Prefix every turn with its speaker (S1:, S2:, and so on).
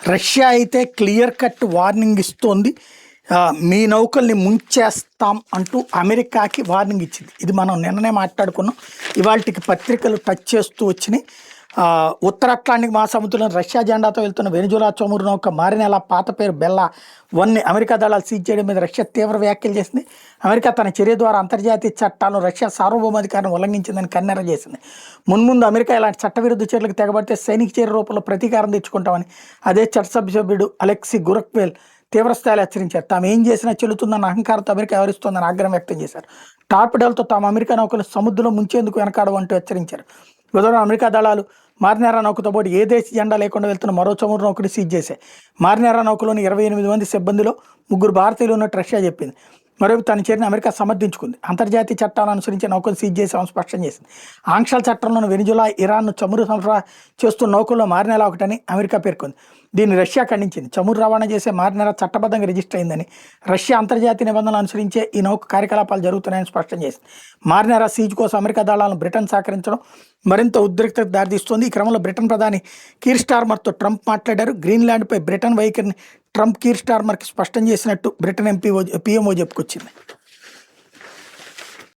S1: Russia అయితే clear cut warning ఇస్తోంది. మీ నౌకల్ని ముంచేస్తాం అంటూ అమెరికాకి వార్నింగ్ ఇచ్చింది. ఇది మనం నిన్ననే మాట్లాడుకున్నాం. ఇవాళకి పత్రికలు టచ్ చేస్తూ వచ్చినాయి. ఉత్తర అట్లాంటిక్ మహాసముద్రంలో రష్యా జెండాతో వెళ్తున్న వెనిజులా చమురు నౌక మారినెలా పాత పేరు బెల్లా వన్ని అమెరికా దళాలు సీజ్ చేయడం మీద రష్యా తీవ్ర వ్యాఖ్యలు చేసింది. అమెరికా తన చర్య ద్వారా అంతర్జాతీయ చట్టాలను రష్యా సార్వభౌమాధికారాన్ని ఉల్లంఘించిందని కన్నెర చేసింది. మున్ముందు అమెరికా ఇలాంటి చట్టవిరుద్ధ చర్యలకు తెగబడితే సైనిక చర్య రూపంలో ప్రతీకారం తెచ్చుకుంటామని అదే చట్టసభ్యుడు అలెక్సీ గురక్వేల్ తీవ్రస్థాయిలో హెచ్చరించారు. తాము ఏం చేసినా చెల్లుతుందన్న అహంకారంతో అమెరికా వ్యవహరిస్తోందని ఆగ్రహం వ్యక్తం చేశారు. టార్పిడోలతో తాము అమెరికా నౌకలు సముద్రంలో ముంచేందుకు వెనకాడమంటూ హెచ్చరించారు. బుధవారం అమెరికా దళాలు మారినేరా నౌకతో పాటు ఏ దేశ జెండా లేకుండా వెళ్తున్న మరో చమురు నౌకని సీజ్ చేశాయి. మారినేరా నౌకలోని 28 మంది సిబ్బందిలో 3 భారతీయులు ఉన్నట్టు రష్యా చెప్పింది. మరోవైపు తన చర్యను అమెరికా సమర్థించుకుంది. అంతర్జాతీయ చట్టాలను అనుసరించి నౌకను సీజ్ చేసామని స్పష్టం చేసింది. ఆంక్షల చట్టంలోని వెనిజులా, ఇరాన్ను చమురు సరఫరా చేస్తున్న నౌకల్లో మారినేలా ఒకటని అమెరికా పేర్కొంది. దీన్ని రష్యా ఖండించింది. చమురు రవాణా చేసే మారినేరా చట్టబద్ధంగా రిజిస్టర్ అయిందని, రష్యా అంతర్జాతీయ నిబంధనలు అనుసరించే ఈ నౌక కార్యకలాపాలు జరుగుతున్నాయని స్పష్టం చేసింది. మారినేరా సీజ్ కోసం అమెరికా దళాలను బ్రిటన్ సహకరించడం మరింత ఉద్రిక్తతకు దారితీస్తోంది. ఈ క్రమంలో బ్రిటన్ ప్రధాని కీర్ స్టార్మర్తో ట్రంప్ మాట్లాడారు. గ్రీన్లాండ్పై బ్రిటన్ వైఖరిని ట్రంప్ కీర్ స్టార్మర్కి స్పష్టం చేసినట్టు బ్రిటన్ పిఎంఓ చెప్పుకొచ్చింది.